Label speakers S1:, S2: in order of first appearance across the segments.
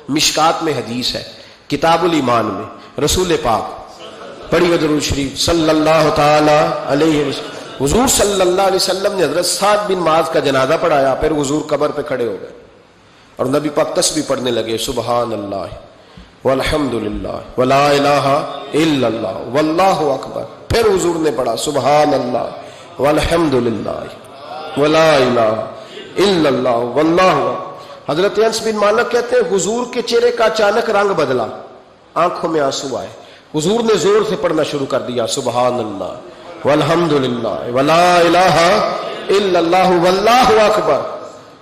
S1: مشکات میں حدیث ہے، کتاب الایمان میں رسول پاک پڑھیے درود شریف صلی اللہ تعالی علیہ وسلم. حضور صلی اللہ علیہ وسلم نے حضرت سعد بن معاذ کا جنازہ پڑھایا، پھر حضور قبر پہ کھڑے ہو گئے اور نبی پاک تسبیح پڑھنے لگے، سبحان اللہ والحمد للہ ولا الہ الا اللہ واللہ اکبر. پھر حضور نے پڑھا سبحان اللہ والحمد للہ ولا الہ الا اللہ واللہ. حضرت انس بن مالک کہتے ہیں حضور کے چہرے کا اچانک رنگ بدلا، آنکھوں میں آنسو آئے. حضور نے زور سے پڑھنا شروع کر دیا سبحان اللہ والحمد للہ ولا الہ الا اللہ واللہ اکبر.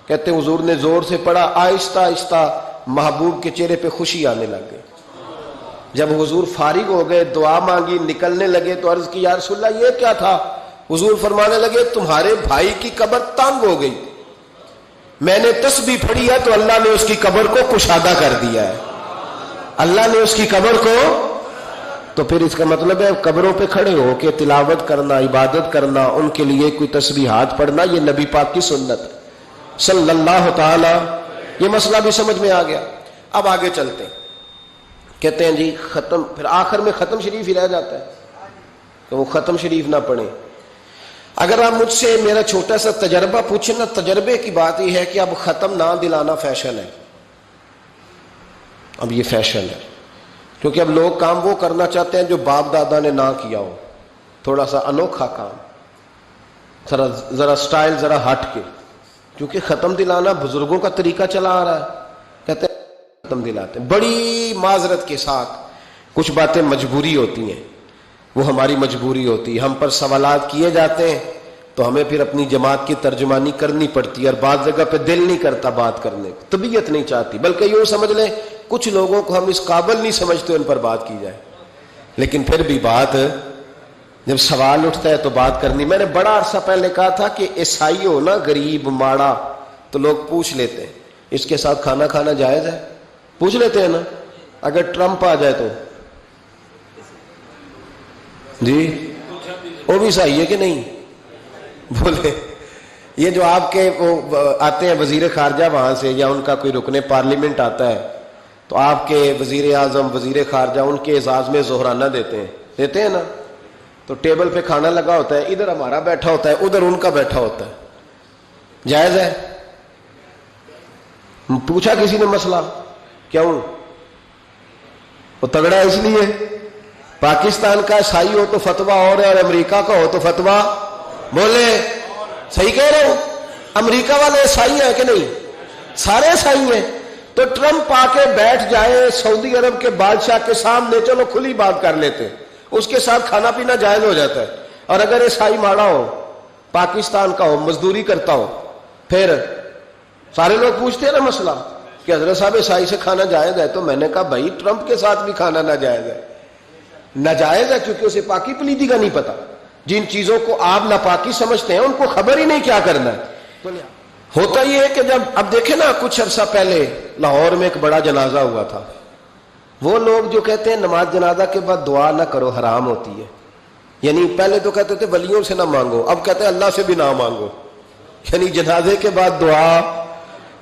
S1: کہتے ہیں حضور نے زور سے پڑھا، آہستہ آہستہ محبوب کے چہرے پہ خوشی آنے لگ گئی. جب حضور فارغ ہو گئے، دعا مانگی، نکلنے لگے تو عرض کی یا رسول اللہ یہ کیا تھا؟ حضور فرمانے لگے تمہارے بھائی کی قبر تنگ ہو گئی، میں نے تسبیح پڑھی ہے تو اللہ نے اس کی قبر کو کشادہ کر دیا ہے، اللہ نے اس کی قبر کو. تو پھر اس کا مطلب ہے قبروں پہ کھڑے ہو کے تلاوت کرنا، عبادت کرنا، ان کے لیے کوئی تسبیحات پڑھنا، یہ نبی پاک کی سنت ہے صلی اللہ تعالی. یہ مسئلہ بھی سمجھ میں آ گیا. اب آگے چلتے ہیں. کہتے ہیں جی ختم، پھر آخر میں ختم شریف ہی رہ جاتا ہے کہ وہ ختم شریف نہ پڑھیں. اگر آپ مجھ سے میرا چھوٹا سا تجربہ پوچھیں نا، تجربے کی بات یہ ہے کہ اب ختم نہ دلانا فیشن ہے. اب یہ فیشن ہے کیونکہ اب لوگ کام وہ کرنا چاہتے ہیں جو باپ دادا نے نہ کیا ہو، تھوڑا سا انوکھا کام، ذرا سٹائل ذرا ہٹ کے. کیونکہ ختم دلانا بزرگوں کا طریقہ چلا آ رہا ہے، کہتے ہیں ختم دلاتے ہیں. بڑی معذرت کے ساتھ کچھ باتیں مجبوری ہوتی ہیں، وہ ہماری مجبوری ہوتی ہے. ہم پر سوالات کیے جاتے ہیں تو ہمیں پھر اپنی جماعت کی ترجمانی کرنی پڑتی ہے، اور بعض جگہ پہ دل نہیں کرتا بات کرنے کو، طبیعت نہیں چاہتی، بلکہ یوں سمجھ لیں کچھ لوگوں کو ہم اس قابل نہیں سمجھتے ان پر بات کی جائے. لیکن پھر بھی بات جب سوال اٹھتا ہے تو بات کرنی. میں نے بڑا عرصہ پہلے کہا تھا کہ عیسائی ہو نا، غریب ماڑا، تو لوگ پوچھ لیتے ہیں اس کے ساتھ کھانا کھانا جائز ہے؟ پوچھ لیتے ہیں نا. اگر ٹرمپ آ جائے تو جی وہ بھی صحیح ہے کہ نہیں؟ بولے یہ جو آپ کے وہ آتے ہیں وزیر خارجہ وہاں سے، یا ان کا کوئی رکن پارلیمنٹ آتا ہے تو آپ کے وزیر اعظم وزیر خارجہ ان کے اعزاز میں ظہرانہ دیتے ہیں نا. تو ٹیبل پہ کھانا لگا ہوتا ہے، ادھر ہمارا بیٹھا ہوتا ہے، ادھر ان کا بیٹھا ہوتا ہے. جائز ہے؟ پوچھا کسی نے مسئلہ؟ کیوں؟ وہ تگڑا ہے اس لیے. پاکستان کا عیسائی ہو تو فتویٰ اور ہے، اور امریکہ کا ہو تو فتویٰ. بولے صحیح کہہ رہا ہوں؟ امریکہ والے عیسائی ہیں کہ نہیں؟ سارے عیسائی ہیں. تو ٹرمپ آ کے بیٹھ جائے سعودی عرب کے بادشاہ کے سامنے، چلو کھلی بات کر لیتے، اس کے ساتھ کھانا پینا جائز ہو جاتا ہے. اور اگر عیسائی ماڑا ہو، پاکستان کا ہو، مزدوری کرتا ہو، پھر سارے لوگ پوچھتے ہیں نا مسئلہ کہ حضرت صاحب عیسائی سے کھانا جائز ہے. تو میں نے کہا بھائی ٹرمپ کے ساتھ بھی کھانا ناجائز ہے. ناجائز ہے کیونکہ اسے پاکی پلیدی کا نہیں پتا. جن چیزوں کو آپ ناپاکی سمجھتے ہیں ان کو خبر ہی نہیں کیا کرنا ہے. ہوتا یہ ہے کہ جب اب دیکھیں نا، کچھ عرصہ پہلے لاہور میں ایک بڑا جنازہ ہوا تھا. وہ لوگ جو کہتے ہیں نماز جنازہ کے بعد دعا نہ کرو، حرام ہوتی ہے. یعنی پہلے تو کہتے تھے ولیوں سے نہ مانگو، اب کہتے ہیں اللہ سے بھی نہ مانگو. یعنی جنازے کے بعد دعا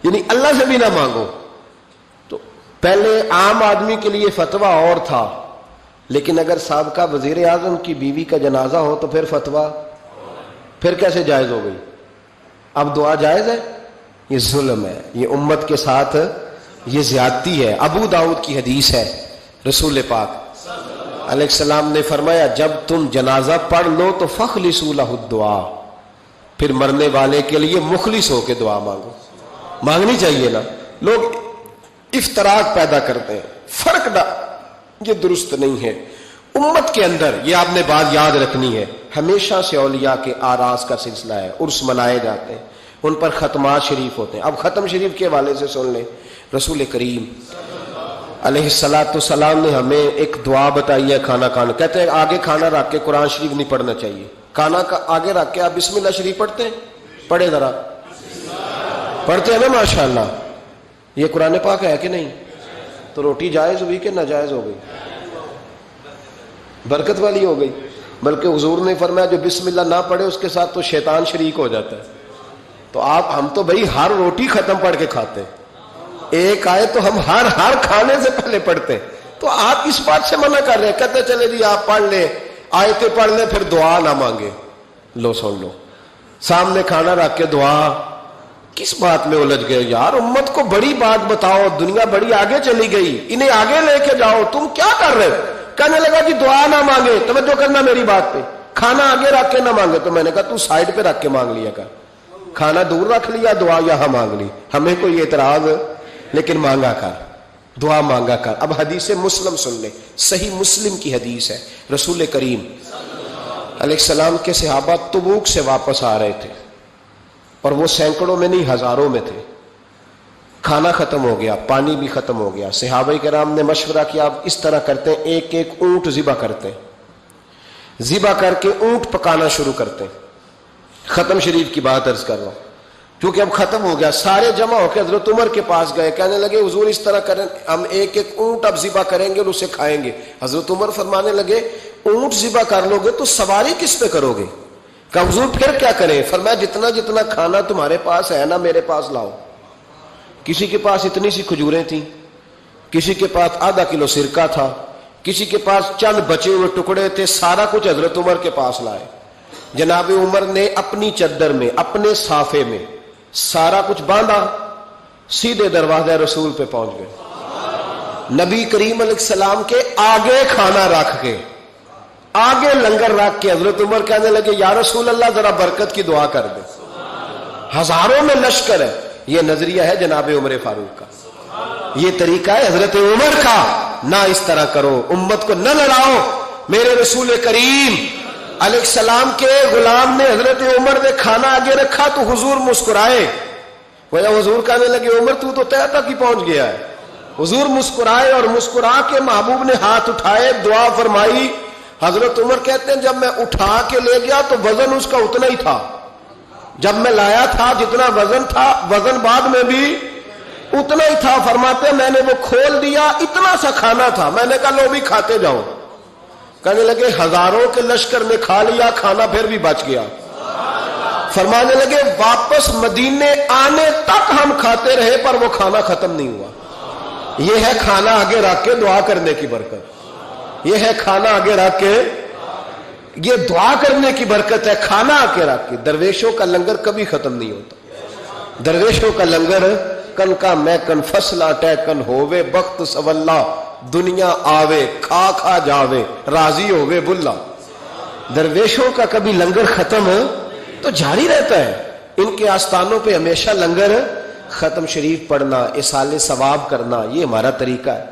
S1: یعنی اللہ سے بھی نہ مانگو. تو پہلے عام آدمی کے لیے فتویٰ اور تھا، لیکن اگر سابقہ وزیر اعظم کی بیوی کا جنازہ ہو تو پھر فتویٰ پھر کیسے جائز ہو گئی؟ اب دعا جائز ہے؟ یہ ظلم ہے، یہ امت کے ساتھ یہ زیادتی ہے. ابو داؤد کی حدیث ہے، رسول پاک علیہ السلام نے فرمایا جب تم جنازہ پڑھ لو تو فخلصوا لہ الدعاء، پھر مرنے والے کے لیے مخلص ہو کے دعا مانگو. مانگنی چاہیے نا. لوگ افتراق پیدا کرتے ہیں، فرق نہ، یہ درست نہیں ہے. امت کے اندر یہ آپ نے بات یاد رکھنی ہے، ہمیشہ سے اولیاء کے آراس کا سلسلہ ہے، عرس منائے جاتے ہیں، ان پر ختمات شریف ہوتے ہیں. اب ختم شریف کے حوالے سے سن لیں. رسول کریم علیہ الصلوۃ والسلام نے ہمیں ایک دعا بتائی ہے کھانا کھانا. کہتے ہیں آگے کھانا رکھ کے قرآن شریف نہیں پڑھنا چاہیے. کھانا کا آگے رکھ کے آپ بسم اللہ شریف پڑھتے ہیں؟ پڑھے ذرا، پڑھتے ہیں نا ماشاءاللہ. یہ قرآن پاک ہے کہ نہیں؟ تو روٹی جائز ہوئی کہ ناجائز ہو گئی؟ برکت والی ہو گئی. بلکہ حضور نے فرمایا جو بسم اللہ نہ پڑھے اس کے ساتھ تو شیطان شریک ہو جاتا ہے. تو ہم تو بھائی ہر روٹی ختم پڑھ کے کھاتے ہیں. ایک آئے تو ہم ہر کھانے سے پہلے پڑھتے ہیں. تو آپ اس بات سے منع کر رہے ہیں, کہتے چلے جی آپ پڑھ لیں, آیتیں پڑھ لیں, پھر دعا نہ مانگے. لو سن لو, سامنے کھانا رکھ کے دعا. کس بات میں الجھ گئے یار؟ امت کو بڑی بات بتاؤ, دنیا بڑی آگے چلی گئی, انہیں آگے لے کے جاؤ, تم کیا کر رہے ہو؟ کہنے لگا جی دعا نہ مانگے, توجہ کرنا میری بات پہ, کھانا آگے رکھ کے نہ مانگے. تو میں نے کہا تو سائڈ پہ رکھ کے مانگ لیا کر, کھانا دور رکھ لیا, دعا یہاں مانگ لی. ہمیں کوئی اعتراض, لیکن مانگا کر, دعا مانگا کر. اب حدیث مسلم سن لیں, صحیح مسلم کی حدیث ہے. رسول کریم علیہ السلام کے صحابہ تبوک سے واپس آ رہے تھے, اور وہ سینکڑوں میں نہیں ہزاروں میں تھے. کھانا ختم ہو گیا, پانی بھی ختم ہو گیا. صحابہ کرام نے مشورہ کیا, اب اس طرح کرتے ہیں, ایک ایک اونٹ ذبح کرتے ہیں, ذبح کر کے اونٹ پکانا شروع کرتے ہیں. ختم شریف کی بات عرض کر رہا ہوں, کیونکہ اب ختم ہو گیا. سارے جمع ہو کے حضرت عمر کے پاس گئے, کہنے لگے حضور اس طرح کریں, ہم ایک ایک اونٹ اب ذبح کریں گے اور اسے کھائیں گے. حضرت عمر فرمانے لگے اونٹ ذبح کر لو گے تو سواری کس پہ کرو گے؟ کہ حضور پھر کیا کریں؟ فرمایا جتنا جتنا کھانا تمہارے پاس ہے نا میرے پاس لاؤ. کسی کے پاس اتنی سی کھجوریں تھیں, کسی کے پاس آدھا کلو سرکہ تھا, کسی کے پاس چند بچے ہوئے ٹکڑے تھے, سارا کچھ حضرت عمر کے پاس لائے. جناب عمر نے اپنی چادر میں, اپنے صافے میں سارا کچھ باندھا, سیدھے دروازہ رسول پہ پہنچ گئے. نبی کریم علیہ السلام کے آگے کھانا رکھ کے, آگے لنگر رکھ کے حضرت عمر کہنے لگے یا رسول اللہ ذرا برکت کی دعا کر دے. ہزاروں میں لشکر ہے. یہ نظریہ ہے جناب عمر فاروق کا, یہ طریقہ ہے حضرت عمر کا. نہ اس طرح کرو, امت کو نہ لڑاؤ. میرے رسول کریم علیہ السلام کے غلام نے, حضرت عمر نے کھانا آگے رکھا تو حضور مسکرائے. وہ حضور کہنے لگے عمر تو طے تک ہی پہنچ گیا ہے. حضور مسکرائے, اور مسکرا کے محبوب نے ہاتھ اٹھائے, دعا فرمائی. حضرت عمر کہتے ہیں جب میں اٹھا کے لے گیا تو وزن اس کا اتنا ہی تھا, جب میں لایا تھا جتنا وزن تھا, وزن بعد میں بھی اتنا ہی تھا. فرماتے ہیں میں نے وہ کھول دیا, اتنا سا کھانا تھا, میں نے کہا لو بھی کھاتے جاؤ. کہنے لگے ہزاروں کے لشکر نے کھا لیا, کھانا پھر بھی بچ گیا. فرمانے لگے واپس مدینے آنے تک ہم کھاتے رہے پر وہ کھانا ختم نہیں ہوا. یہ ہے کھانا آگے رکھ کے دعا کرنے کی برکت. یہ ہے کھانا آگے رکھ کے, یہ دعا کرنے کی برکت ہے. کھانا آگے رکھ کے. درویشوں کا لنگر کبھی ختم نہیں ہوتا. درویشوں کا لنگر کن کا میں کن فصلہ ٹے کن ہووے بخت سولا, دنیا آوے کھا کھا جاوے راضی ہووے بلا. درویشوں کا کبھی لنگر ختم تو جاری رہتا ہے. ان کے آستانوں پہ ہمیشہ لنگر, ختم شریف پڑھنا, اصالے ثواب کرنا, یہ ہمارا طریقہ ہے.